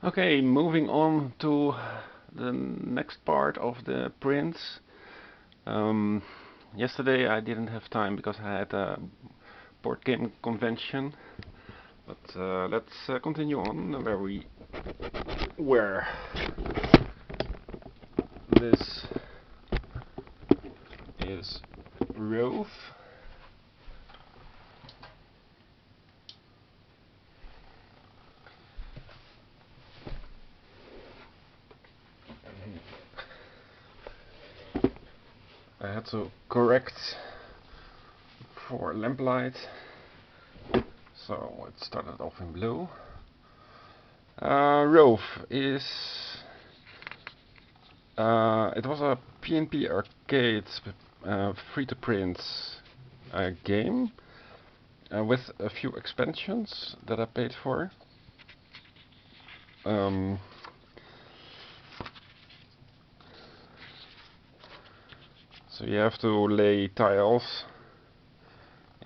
Okay, moving on to the next part of the prints. Um, Yesterday I didn't have time because I had a board game convention, but let's continue on where we were. This is Rove. I had to correct for lamplight, so it started off in blue. Rove is it was a PnP arcade free-to-print game with a few expansions that I paid for. Um, so you have to lay tiles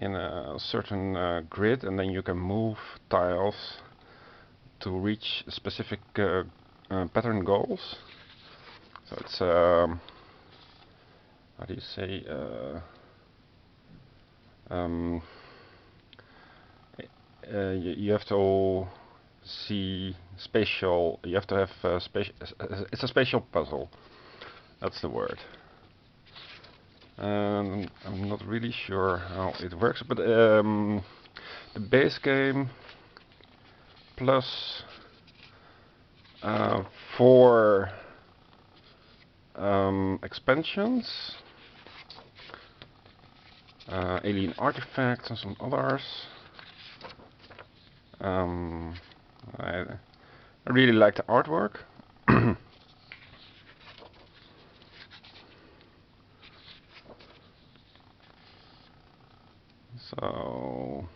in a certain grid, and then you can move tiles to reach specific pattern goals. So it's how do you say? Um, you have to see spatial. You have to have it's a spatial puzzle. That's the word. I'm not really sure how it works, but the base game plus 4 expansions, alien artifacts, and some others. I really like the artwork. So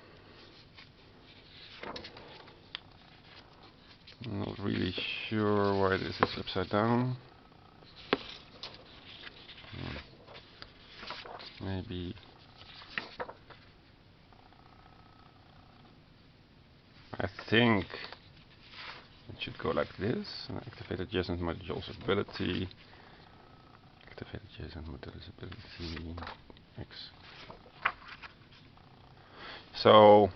I'm not really sure why this is upside down. Maybe I think it should go like this. Activate adjacent module's ability. Activate adjacent module's ability. X. So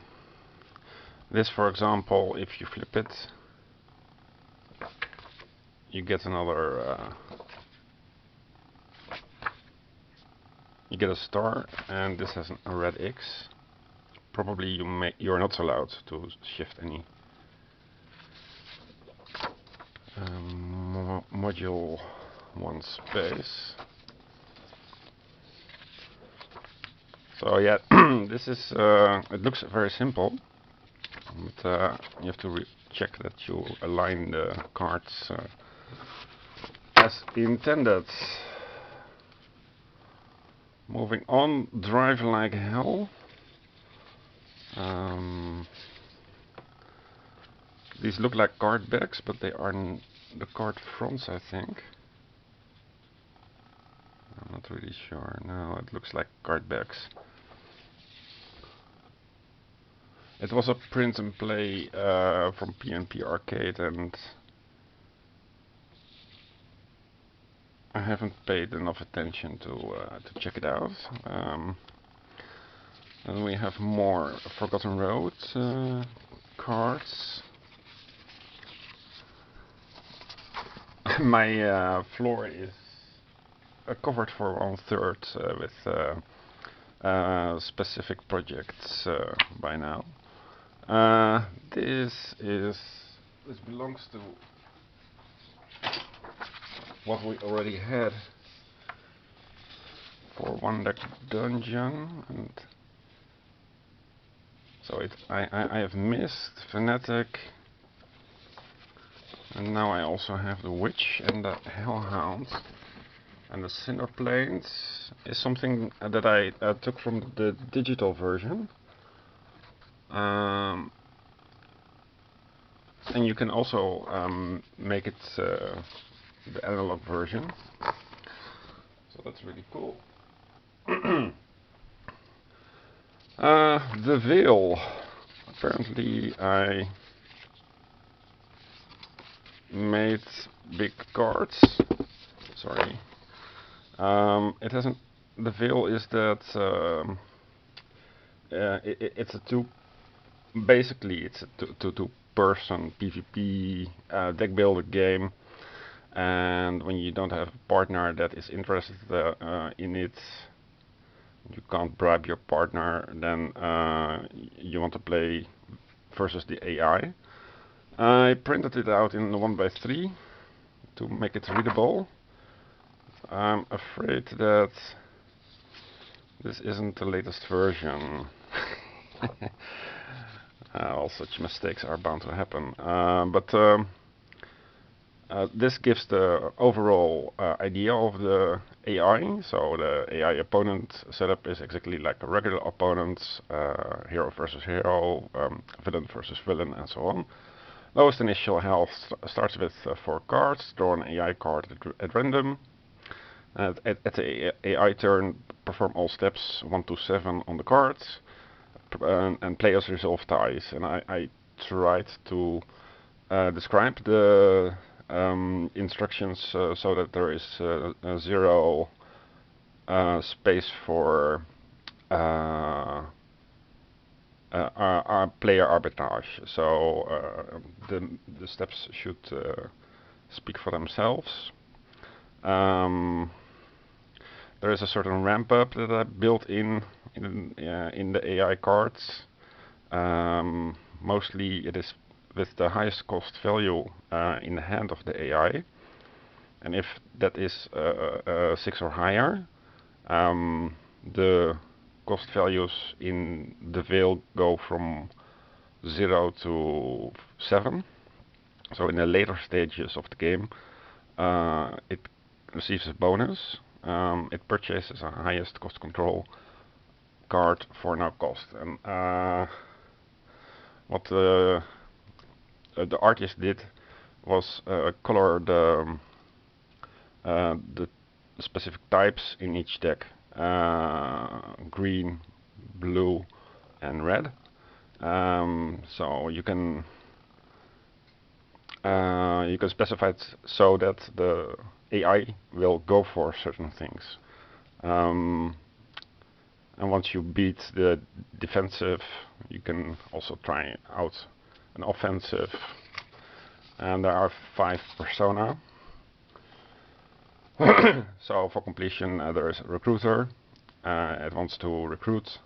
this, for example, if you flip it, you get another. You get a star, and this has a red X. Probably you're not allowed to shift any module 1 space. So yeah, this is it looks very simple, but you have to check that you align the cards as intended. Moving on, drive like hell. These look like card backs, but they are the card fronts, I think. I'm not really sure. No, it looks like card backs. It was a print and play from PnP Arcade, and I haven't paid enough attention to check it out. Then we have more Forgotten Road cards. My floor is covered for 1/3 with specific projects by now. This belongs to what we already had for One Deck Dungeon, and so I have missed Fanatic, and now I also have the Witch and the Hellhound. And the Cinder Planes is something that I took from the digital version. And you can also make it the analog version. So that's really cool. The Veil. Apparently I made big cards. Sorry. It hasn't. The veil is that it's a two. Basically, it's a two-person PvP deck builder game, and when you don't have a partner that is interested in it, you can't bribe your partner. Then you want to play versus the AI. I printed it out in 1x3 to make it readable. I'm afraid that this isn't the latest version. All such mistakes are bound to happen. This gives the overall idea of the AI. So the AI opponent setup is exactly like a regular opponent, hero versus hero, villain versus villain, and so on. Lowest initial health starts with 4 cards. Draw an AI card at random. At the AI turn, perform all steps 1 to 7 on the cards, and players resolve ties. And I tried to describe the instructions so that there is zero space for player arbitrage. So the steps should speak for themselves. There is a certain ramp up that I built in the AI cards. Mostly it is with the highest cost value in the hand of the AI, and if that is 6 or higher, the cost values in the veil go from 0 to 7. So in the later stages of the game, it receives a bonus. It purchases a highest cost control card for no cost. And what the artist did was color the specific types in each deck: green, blue, and red. So you can specify it so that the AI will go for certain things. And once you beat the defensive, you can also try out an offensive. And there are 5 persona. So for completion, there is a recruiter. It wants to recruit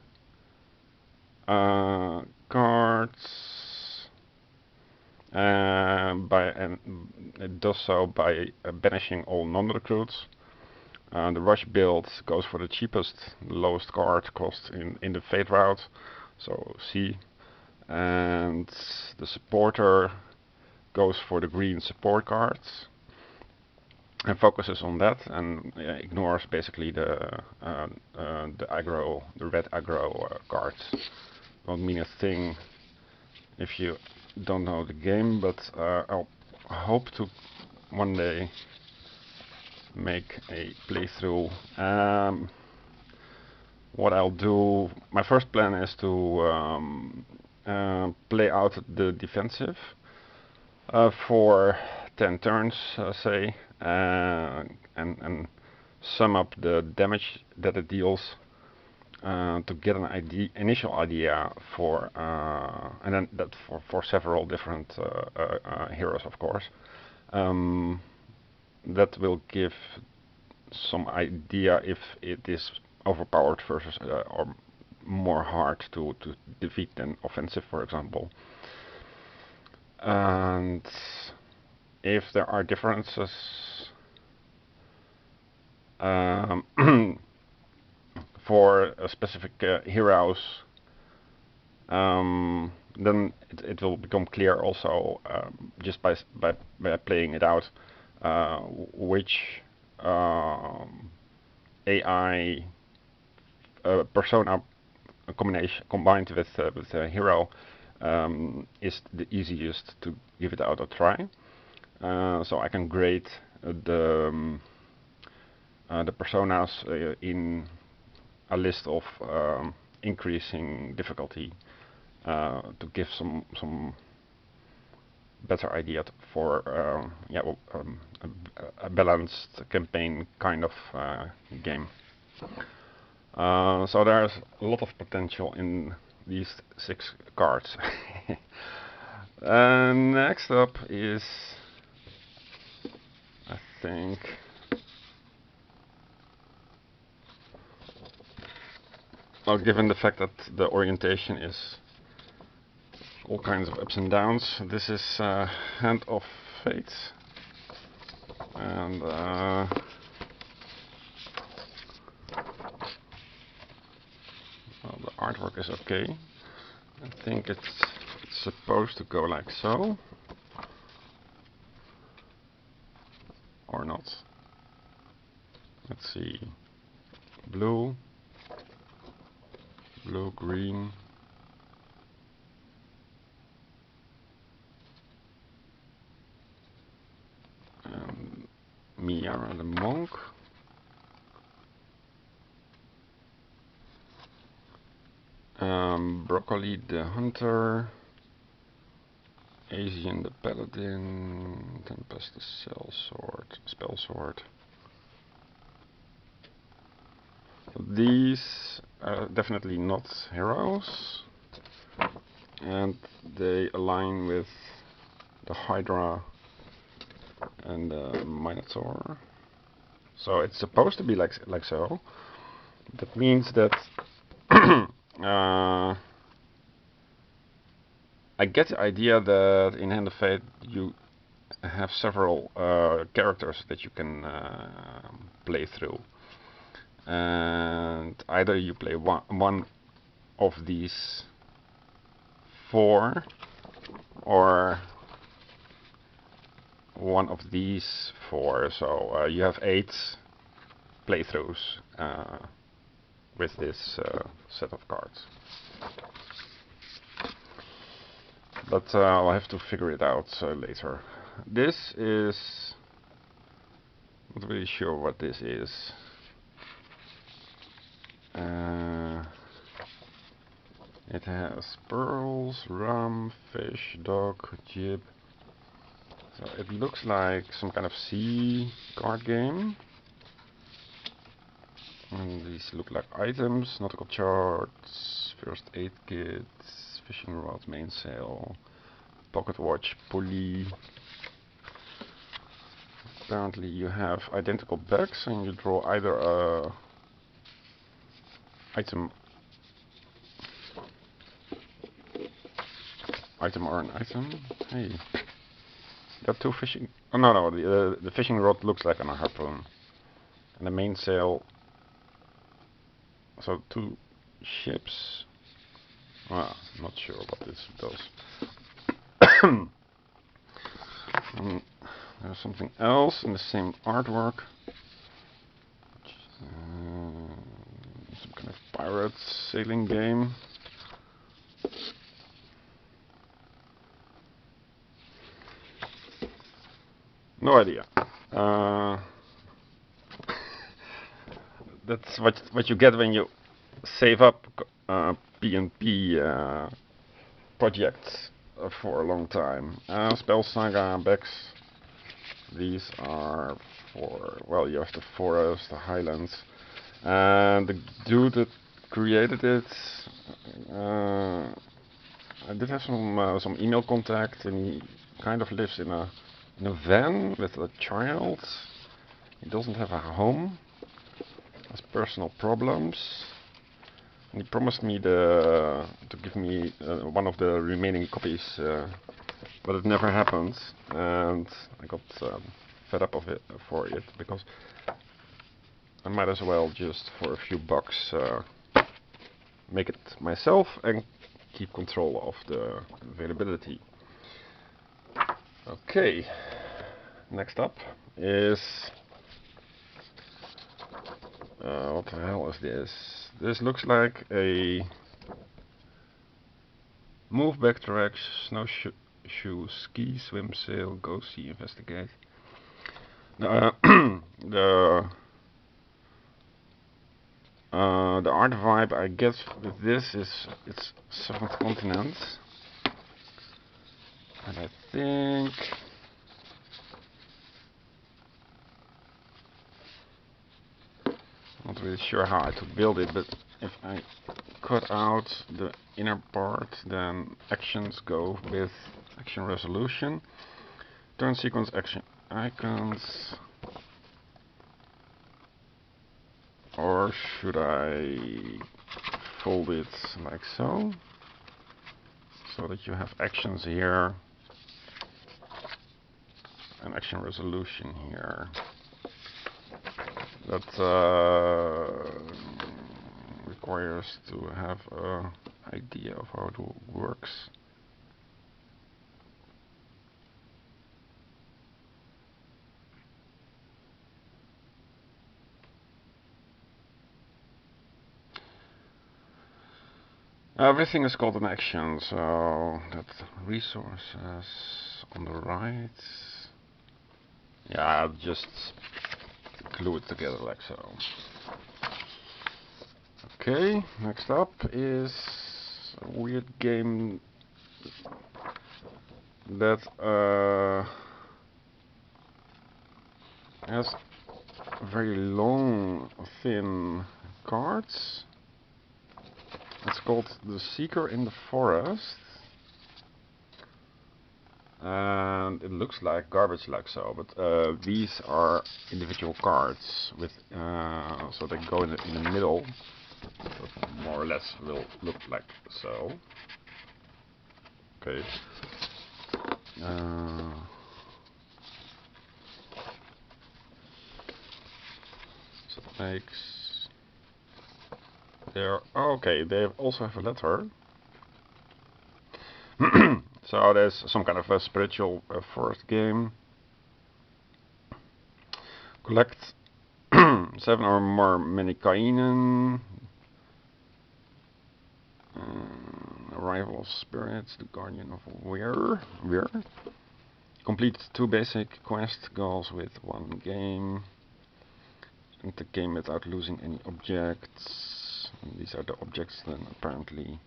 cards, and it does so by banishing all non-recruits. The rush build goes for the cheapest, lowest card cost in the fate route, so C. And the supporter goes for the green support cards and focuses on that, and ignores basically the aggro, the red aggro cards. Won't mean a thing if you don't know the game, but I'll hope to one day make a playthrough. What I'll do, my first plan is to play out the defensive for 10 turns, say, and sum up the damage that it deals to get an initial idea for, and then that for several different heroes, of course. That will give some idea if it is overpowered versus or more hard to defeat than offensive, for example. And if there are differences for specific heroes, then it will become clear also just by playing it out which AI persona combination combined with a hero is the easiest to give it out a try. So I can grade the personas in a list of increasing difficulty to give some better idea for yeah, well, a balanced campaign kind of game. So there's a lot of potential in these 6 cards. Next up is, I think, well, given the fact that the orientation is all kinds of ups and downs, this is Hand of Fate, and well, the artwork is okay. I think it's supposed to go like so, or not. Let's see, blue, green, Mia the monk, Broccoli the hunter, Asian the paladin, Tempest the spell sword. These are definitely not heroes, and they align with the Hydra and the Minotaur. So it's supposed to be like so. That means that I get the idea that in Hand of Fate you have several characters that you can play through, and either you play one of these 4 or one of these 4, so you have 8 playthroughs with this set of cards. But I'll have to figure it out later. This is not really sure what this is. It has pearls, rum, fish, dog, jib. So it looks like some kind of sea card game. And these look like items: nautical charts, first aid kits, fishing rod, mainsail, pocket watch, pulley. Apparently you have identical bags and you draw either a item or an item. Hey, got 2 fishing. Oh no, the fishing rod looks like a harpoon, and the mainsail. So 2 ships. Well, not sure what this does. There's something else in the same artwork. Some kind of pirate sailing game. No idea. That's what you get when you save up PnP projects for a long time. Spell Saga backs. These are for, well, you have the forest, the highlands, and the dude that created it. I did have some email contact, and he kind of lives in a van with a child. He doesn't have a home. Has personal problems. And he promised me to give me one of the remaining copies, but it never happened. And I got fed up of it for it, because I might as well just for a few bucks make it myself and keep control of the availability. Okay, next up is what the hell is this? This looks like a move, backtrack, snowshoe, ski, swim, sail, go see, investigate. The art vibe I get with this is it's 7th continent. And I think not really sure how to build it, but if I cut out the inner part, then actions go with action resolution, turn sequence action icons, or should I fold it like so, so that you have actions here and action resolution here. That requires to have an idea of how it works. Everything is called an action, so that resources on the right. Yeah, I'll just glue it together like so. Okay, next up is a weird game that has very long, thin cards. It's called The Seeker in the Forest. And it looks like garbage like so, but these are individual cards with so they go in the middle. So more or less will look like so. Okay. So it makes there. Okay, they also have a letter. So there's some kind of a spiritual forest game. Collect 7 or more Menikainen. Arrival of Spirits, the Guardian of Weir. Complete 2 basic quest goals with 1 game. End the game without losing any objects. And these are the objects then apparently.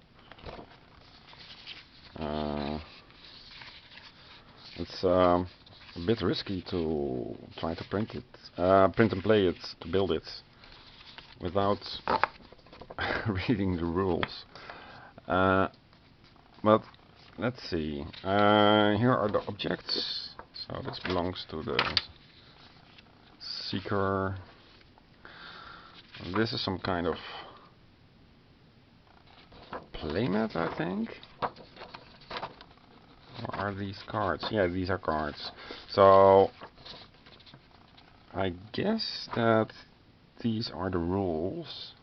It's a bit risky to try to print and play it, to build it, without reading the rules. But let's see. Here are the objects. So this belongs to the seeker. This is some kind of playmat, I think. Or are these cards? Yeah, these are cards. So I guess that these are the rules.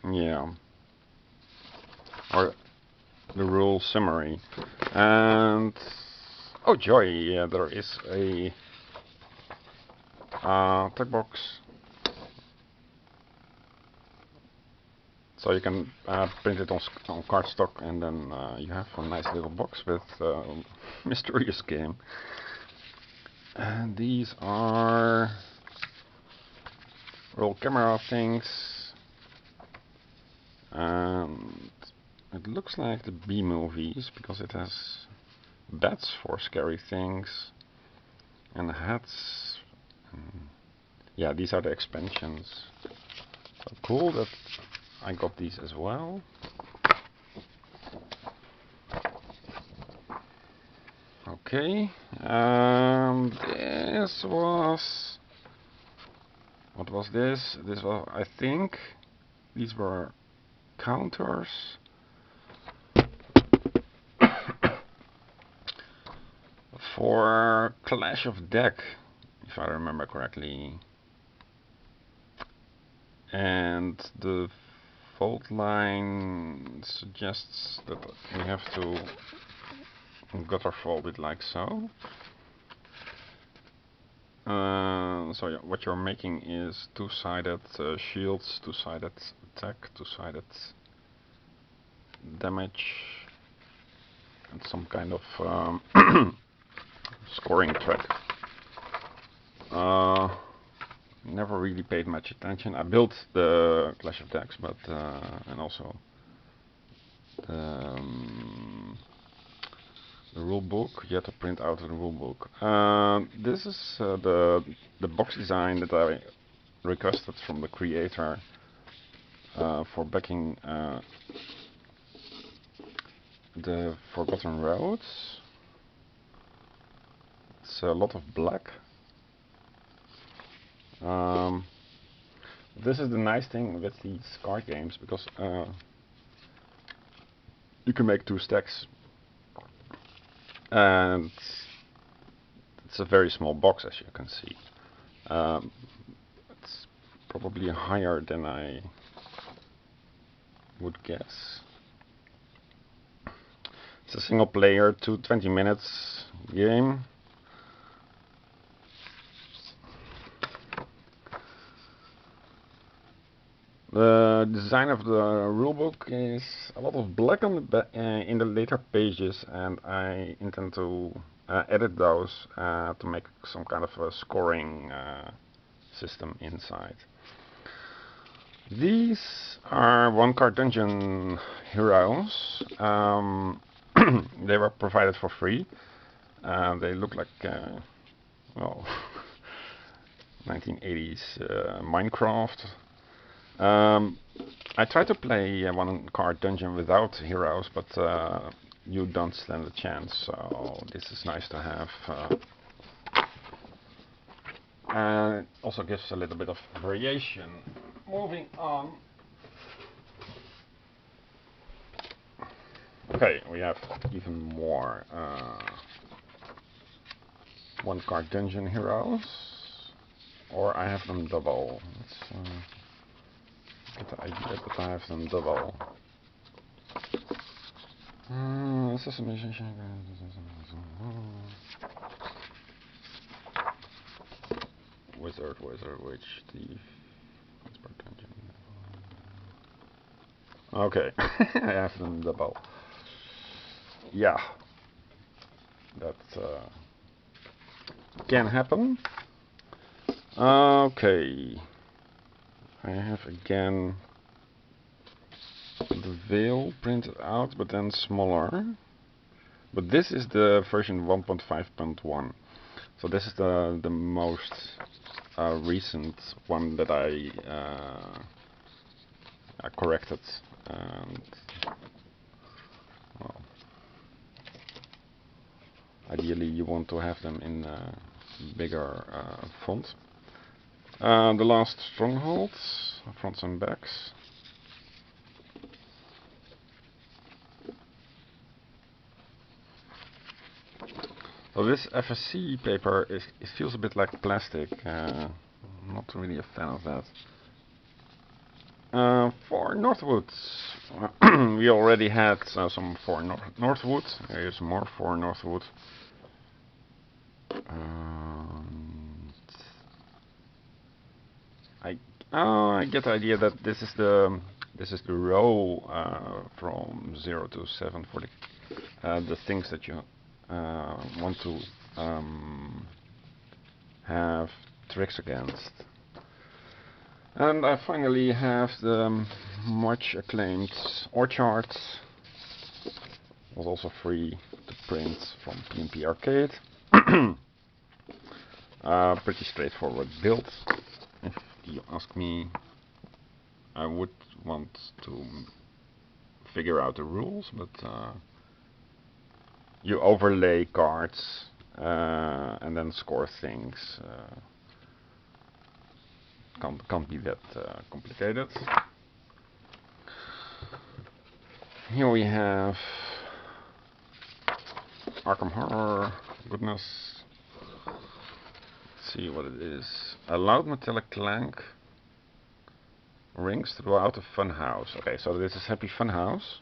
Yeah. Or the rule summary. And oh joy, yeah, there is a text box. So you can print it on cardstock, and then you have a nice little box with mysterious game. And these are roll camera things, and it looks like the B movies because it has bats for scary things and hats. Yeah, these are the expansions. So cool that I got these as well. Okay, this was... What was this? This was, I think, these were counters. For Clash of Deck, if I remember correctly. And the fault line suggests that we have to gutter fold it like so. So yeah, what you're making is 2-sided shields, 2-sided attack, 2-sided damage, and some kind of scoring track. Never really paid much attention. I built the Clash of Decks, but and also the rule book. You have to print out the rule book. This is the box design that I requested from the creator for backing the Forgotten Roads. It's a lot of black. This is the nice thing with these card games, because you can make 2 stacks, and it's a very small box, as you can see. It's probably higher than I would guess. It's a single player, 20 minutes game. The design of the rulebook is a lot of black on the in the later pages, and I intend to edit those to make some kind of a scoring system inside. These are 1-card dungeon heroes. They were provided for free. They look like, well, 1980s Minecraft. I tried to play 1-card dungeon without heroes, but you don't stand a chance, so this is nice to have. And it also gives a little bit of variation. Moving on. Okay, we have even more 1-card dungeon heroes, or I have them double. Let's get the idea that I have them double. Wizard, witch, thief. Okay, I have them double. Yeah, that can happen. Okay, I have again the veil printed out, but then smaller. But this is the version 1.5.1, so this is the most recent one that I corrected. And well, ideally you want to have them in bigger font. The last strongholds, fronts and backs. So this FSC paper it feels a bit like plastic. I'm not really a fan of that. For Northwood, we already had some for Northwood. Here's more for Northwood. I get the idea that this is the row from 0 to 7 for the things that you want to have tricks against. And I finally have the much acclaimed Orchard. Was also free to print from PnP Arcade. Pretty straightforward build. If you ask me, I would want to figure out the rules, but you overlay cards and then score things. Can't be that complicated. Here we have Arkham Horror. Goodness. Let's see what it is. A loud metallic clank rings throughout the Funhouse. Okay, so this is Happy Funhouse.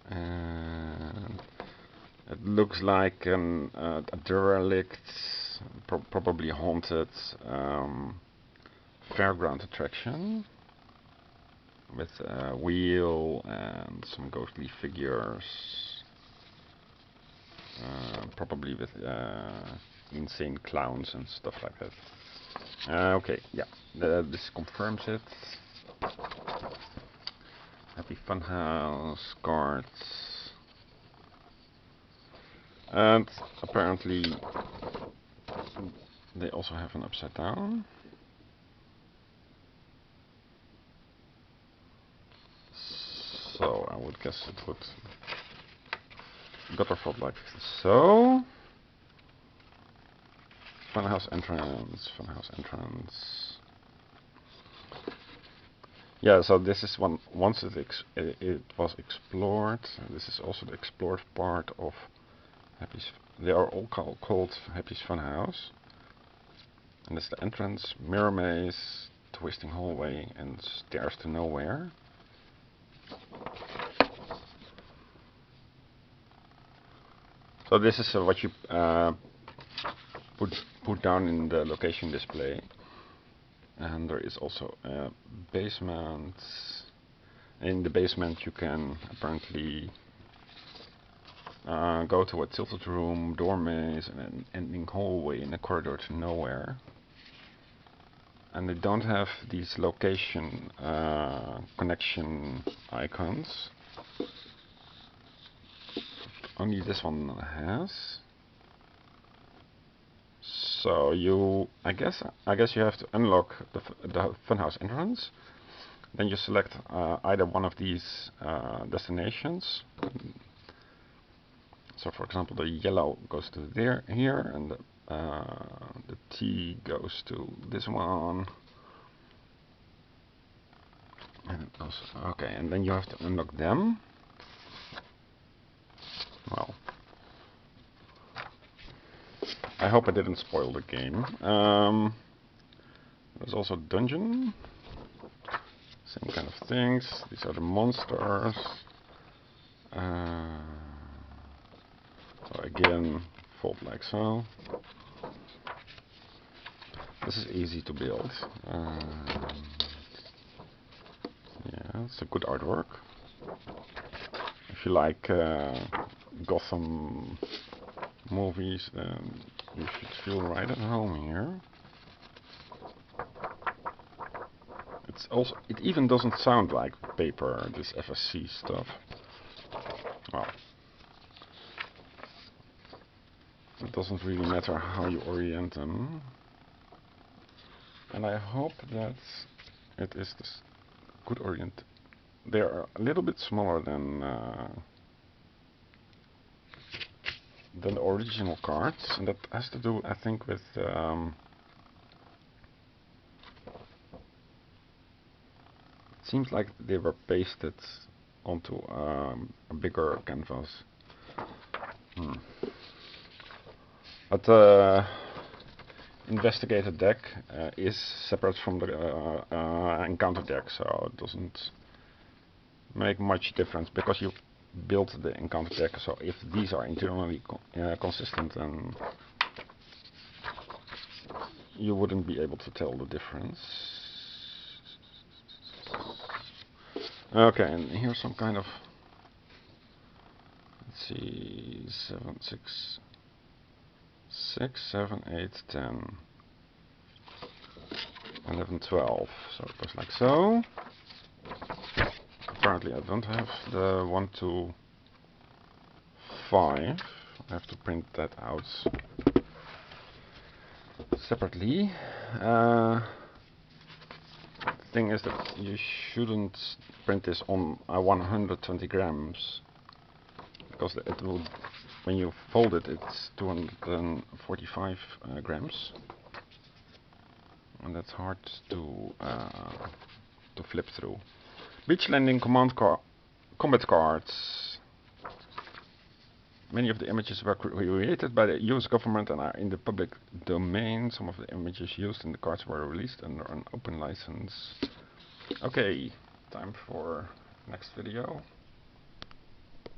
And it looks like a derelict, probably haunted fairground attraction with a wheel and some ghostly figures, probably with insane clowns and stuff like that. Okay, yeah, this confirms it. Happy Funhouse cards. And apparently they also have an upside down. So I would guess it would gutterfelt like so. Funhouse entrance, Funhouse entrance. Yeah, so this is once it was explored. This is also the explored part of Happy's. They are all called Happy's Funhouse. And that's the entrance, mirror maze, twisting hallway, and stairs to nowhere. So this is what you put down in the location display. And there is also a basement. In the basement you can apparently go to a tilted room, door maze, and an ending hallway in a corridor to nowhere. And they don't have these location connection icons. Only this one has. So I guess you have to unlock the Funhouse entrance. Then you select either one of these destinations. So, for example, the yellow goes to here, and the T goes to this one. And also, okay, and then you have to unlock them. Well, I hope I didn't spoil the game. There's also dungeon. Same kind of things. These are the monsters. So again, fold like so. This is easy to build. Yeah, it's a good artwork. If you like Gotham movies, then you should feel right at home here. It even doesn't sound like paper, this FSC stuff. Well, it doesn't really matter how you orient them. And I hope that it is this good orient. They are a little bit smaller than the original cards, and that has to do, I think, with it seems like they were pasted onto a bigger canvas. But the investigator deck is separate from the encounter deck, so it doesn't make much difference because you built the encounter deck. So if these are internally consistent, then you wouldn't be able to tell the difference. Okay, and here's some kind of, let's see, 7, 6, 6, 7, 8, 10, 11, 12. So it goes like so. Apparently I don't have the 1 to 5. I have to print that out separately. Thing is that you shouldn't print this on 120 grams because it will, when you fold it, it's 245 grams, and that's hard to flip through. Beach landing combat cards. Many of the images were created by the US government and are in the public domain. Some of the images used in the cards were released under an open license. Okay, time for next video.